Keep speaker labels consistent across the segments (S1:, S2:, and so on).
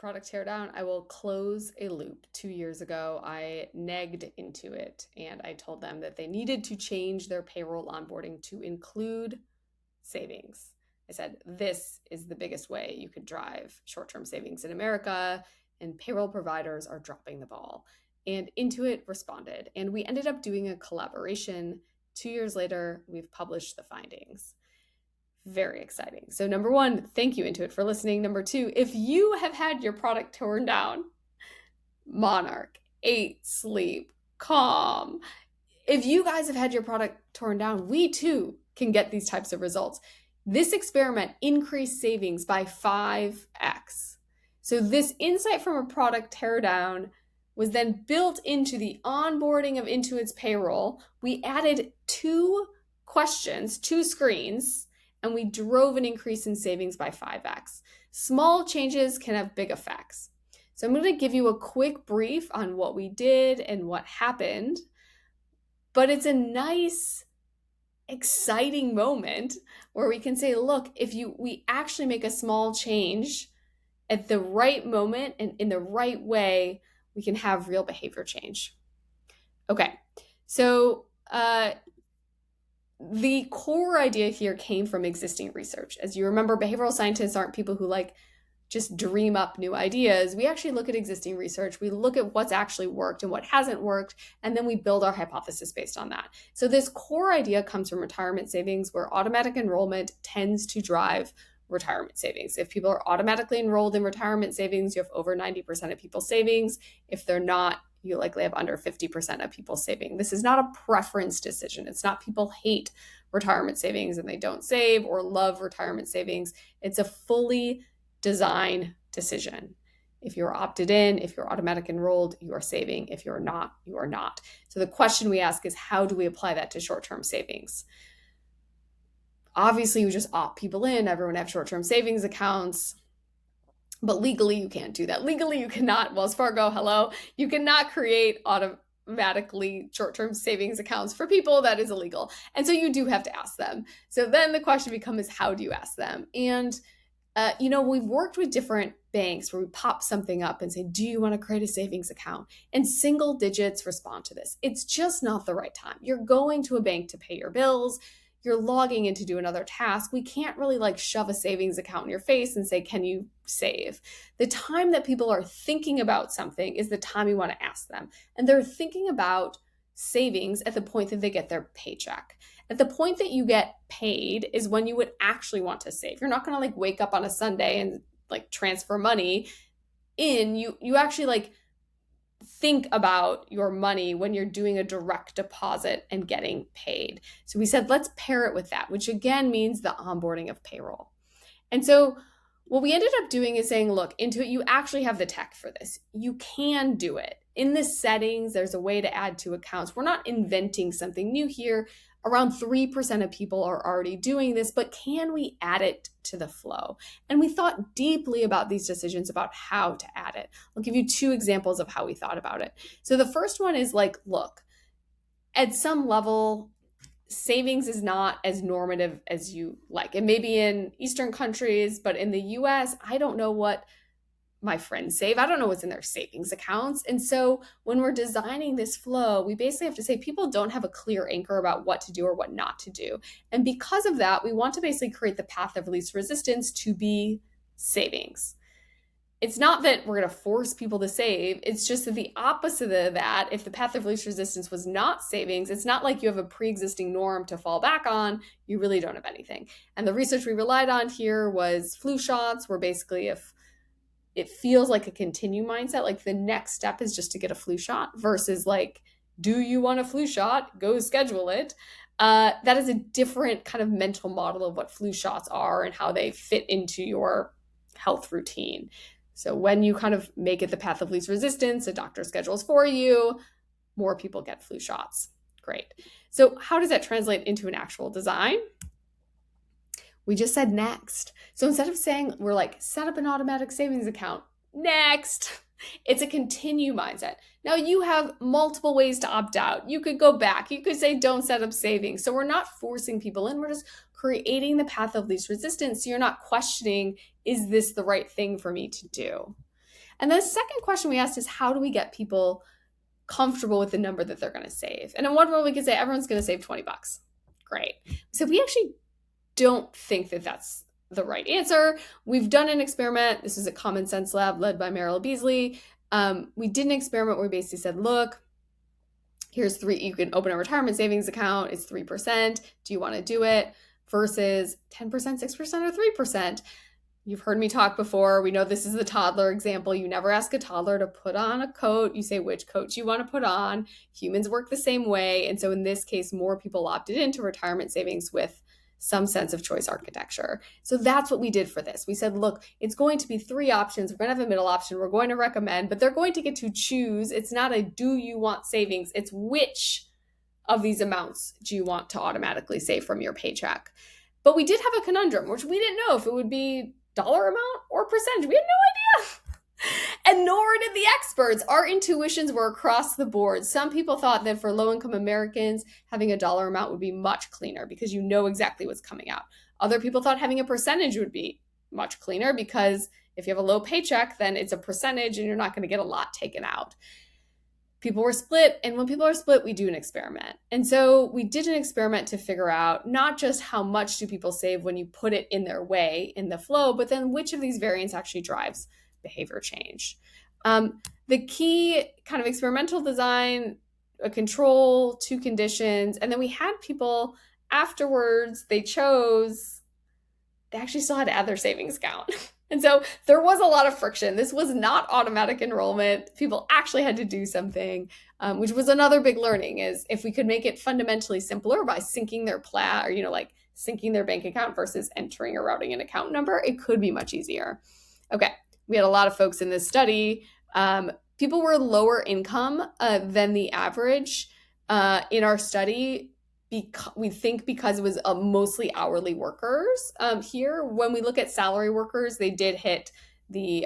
S1: product teardown, I will close a loop. 2 years ago, I negged Intuit and I told them that they needed to change their payroll onboarding to include savings. I said, this is the biggest way you could drive short-term savings in America, and payroll providers are dropping the ball. And Intuit responded, and we ended up doing a collaboration. 2 years later, we've published the findings. Very exciting. So number one, thank you, Intuit, for listening. Number two, if you have had your product torn down, Monarch, 8, Sleep, Calm, if you guys have had your product torn down, we too can get these types of results. This experiment increased savings by 5x. So this insight from a product teardown was then built into the onboarding of Intuit's payroll. We added 2 questions, 2 screens, and we drove an increase in savings by 5x. Small changes can have big effects. So I'm going to give you a quick brief on what we did and what happened, but it's a nice, exciting moment where we can say, look, if we actually make a small change at the right moment and in the right way, we can have real behavior change. Okay, so the core idea here came from existing research. As you remember, behavioral scientists aren't people who just dream up new ideas. We actually look at existing research. We look at what's actually worked and what hasn't worked, and then we build our hypothesis based on that. So this core idea comes from retirement savings, where automatic enrollment tends to drive retirement savings. If people are automatically enrolled in retirement savings, you have over 90% of people savings. If they're not, you likely have under 50% of people saving. This is not a preference decision. It's not people hate retirement savings and they don't save, or love retirement savings. It's a fully designed decision. If you're opted in, if you're automatic enrolled, you are saving. If you're not, you are not. So the question we ask is, how do we apply that to short-term savings? Obviously, we just opt people in. Everyone have short-term savings accounts. But legally, you can't do that. Legally, you cannot, Wells Fargo, hello, you cannot create automatically short-term savings accounts for people. That is illegal. And so you do have to ask them. So then the question becomes, how do you ask them? And, we've worked with different banks where we pop something up and say, do you want to create a savings account? And single digits respond to this. It's just not the right time. You're going to a bank to pay your bills. You're logging in to do another task. We can't really shove a savings account in your face and say, can you save? The time that people are thinking about something is the time you want to ask them. And they're thinking about savings at the point that they get their paycheck. At the point that you get paid is when you would actually want to save. You're not going to wake up on a Sunday and transfer money in. You actually think about your money when you're doing a direct deposit and getting paid. So we said, let's pair it with that, which again means the onboarding of payroll. And so what we ended up doing is saying, look, Intuit, you actually have the tech for this. You can do it. In the settings, there's a way to add 2 accounts. We're not inventing something new here. Around 3% of people are already doing this, but can we add it to the flow? And we thought deeply about these decisions about how to add it. I'll give you 2 examples of how we thought about it. So the first one is look, at some level, savings is not as normative as you like. It may be in Eastern countries, but in the US, I don't know what my friends save. I don't know what's in their savings accounts. And so when we're designing this flow, we basically have to say people don't have a clear anchor about what to do or what not to do. And because of that, we want to basically create the path of least resistance to be savings. It's not that we're going to force people to save. It's just that the opposite of that, if the path of least resistance was not savings, it's not like you have a pre-existing norm to fall back on. You really don't have anything. And the research we relied on here was flu shots, where basically if it feels like a continue mindset, the next step is just to get a flu shot versus do you want a flu shot? Go schedule it. That is a different kind of mental model of what flu shots are and how they fit into your health routine. So when you kind of make it the path of least resistance, a doctor schedules for you, more people get flu shots. Great. So how does that translate into an actual design? We just said next. So instead of saying we're set up an automatic savings account, next, it's a continue mindset. Now you have multiple ways to opt out. You could go back. You could say don't set up savings. So we're not forcing people in. We're just creating the path of least resistance. So you're not questioning, is this the right thing for me to do? And the second question we asked is, how do we get people comfortable with the number that they're going to save? And in one world, we could say everyone's going to save $20. Great. So we actually don't think that that's the right answer. We've done an experiment. This is a common sense lab led by Meryl Beasley. We did an experiment where we basically said, look, here's you can open a retirement savings account. It's 3%. Do you want to do it? Versus 10%, 6%, or 3%. You've heard me talk before. We know this is the toddler example. You never ask a toddler to put on a coat. You say which coat you want to put on. Humans work the same way. And so in this case, more people opted into retirement savings with some sense of choice architecture. So that's what we did for this. We said, look, it's going to be 3 options. We're going to have a middle option. We're going to recommend, but they're going to get to choose. It's not a do you want savings? It's which of these amounts do you want to automatically save from your paycheck? But we did have a conundrum, which we didn't know if it would be dollar amount or percentage. We had no idea. And nor did the experts. Our intuitions were across the board. Some people thought that for low-income Americans, having a dollar amount would be much cleaner because you know exactly what's coming out. Other people thought having a percentage would be much cleaner because if you have a low paycheck, then it's a percentage and you're not going to get a lot taken out. People were split, and when people are split, we do an experiment. And so we did an experiment to figure out not just how much do people save when you put it in their way, in the flow, but then which of these variants actually drives behavior change. The key kind of experimental design, a control, 2 conditions, and then we had people afterwards, they actually still had to add their savings account. And so there was a lot of friction. This was not automatic enrollment. People actually had to do something, which was another big learning, is if we could make it fundamentally simpler by syncing their plan, or, like syncing their bank account versus entering or routing an account number, it could be much easier. Okay, we had a lot of folks in this study. People were lower income than the average in our study. We think because it was mostly hourly workers here. When we look at salary workers, they did hit the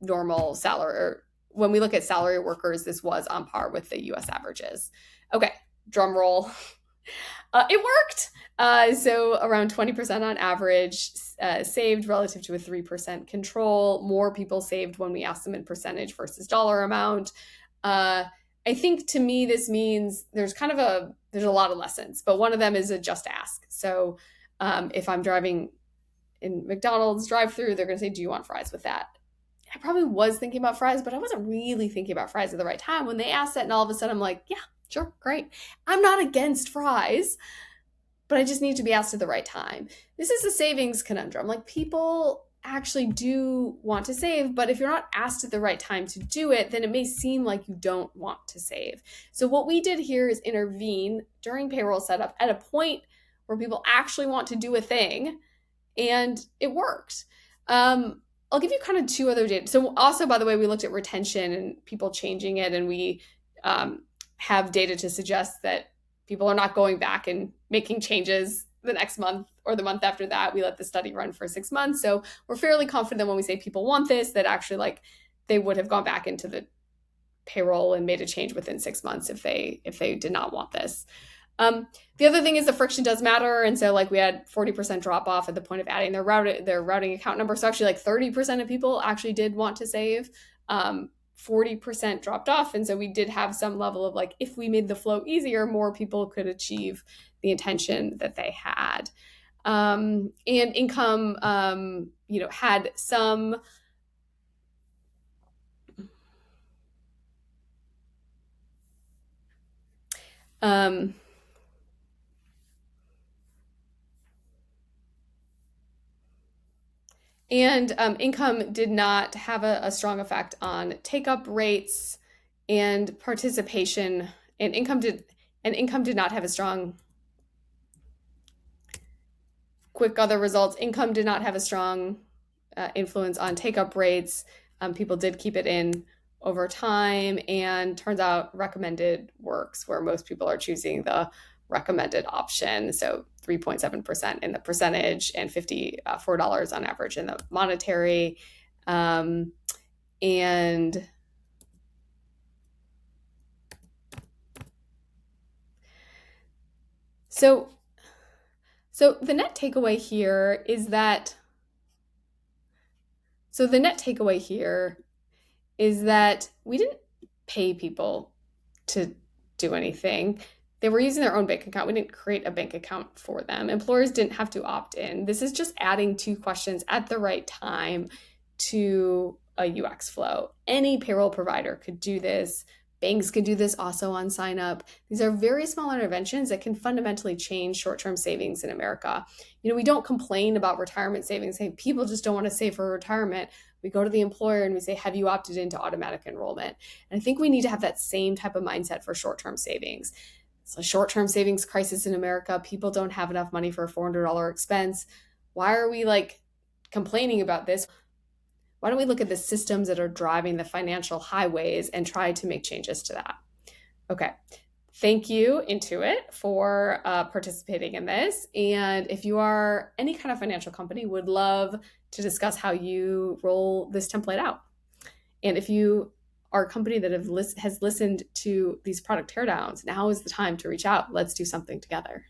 S1: normal salary. When we look at salary workers, this was on par with the U.S. averages. Okay, drum roll. It worked. So around 20% on average saved relative to a 3% control. More people saved when we asked them in percentage versus dollar amount. I think to me, this means there's a lot of lessons, but one of them is a just ask. So if I'm driving in McDonald's drive-through, they're going to say, do you want fries with that? I probably was thinking about fries, but I wasn't really thinking about fries at the right time. When they asked that, and all of a sudden I'm like, yeah, sure, great. I'm not against fries, but I just need to be asked at the right time. This is a savings conundrum. Like, people actually do want to save, but if you're not asked at the right time to do it, then it may seem like you don't want to save. So what we did here is intervene during payroll setup at a point where people actually want to do a thing, and it worked. I'll give you kind of 2 other data. So also, by the way, we looked at retention and people changing it, and we have data to suggest that people are not going back and making changes the next month or the month after that. We let the study run for 6 months. So we're fairly confident when we say people want this, that actually they would have gone back into the payroll and made a change within 6 months if they did not want this. The other thing is the friction does matter. And so we had 40% drop off at the point of adding their routing account number. So actually 30% of people actually did want to save. 40% dropped off. And so we did have some level of if we made the flow easier, more people could achieve the intention that they had. And income, had some income did not have a strong effect on take-up rates and participation, and income did not have a strong other results. Income did not have a strong influence on take-up rates. People did keep it in over time, and turns out recommended works, where most people are choosing the recommended option. So 3.7% in the percentage and $54 on average in the monetary. And so the net takeaway here is that So the net takeaway here is that we didn't pay people to do anything. They were using their own bank account. We didn't create a bank account for them. Employers didn't have to opt in. This is just adding 2 questions at the right time to a UX flow. Any payroll provider could do this. Banks could do this also on sign up. These are very small interventions that can fundamentally change short-term savings in America. We don't complain about retirement savings. Hey, people just don't want to save for retirement. We go to the employer and we say, have you opted into automatic enrollment? And I think we need to have that same type of mindset for short-term savings. It's a short-term savings crisis in America. People don't have enough money for a $400 expense. Why are we complaining about this? Why don't we look at the systems that are driving the financial highways and try to make changes to that? Okay. Thank you, Intuit, for participating in this. And if you are any kind of financial company, would love to discuss how you roll this template out. And if you are a company that has listened to these product teardowns, now is the time to reach out. Let's do something together.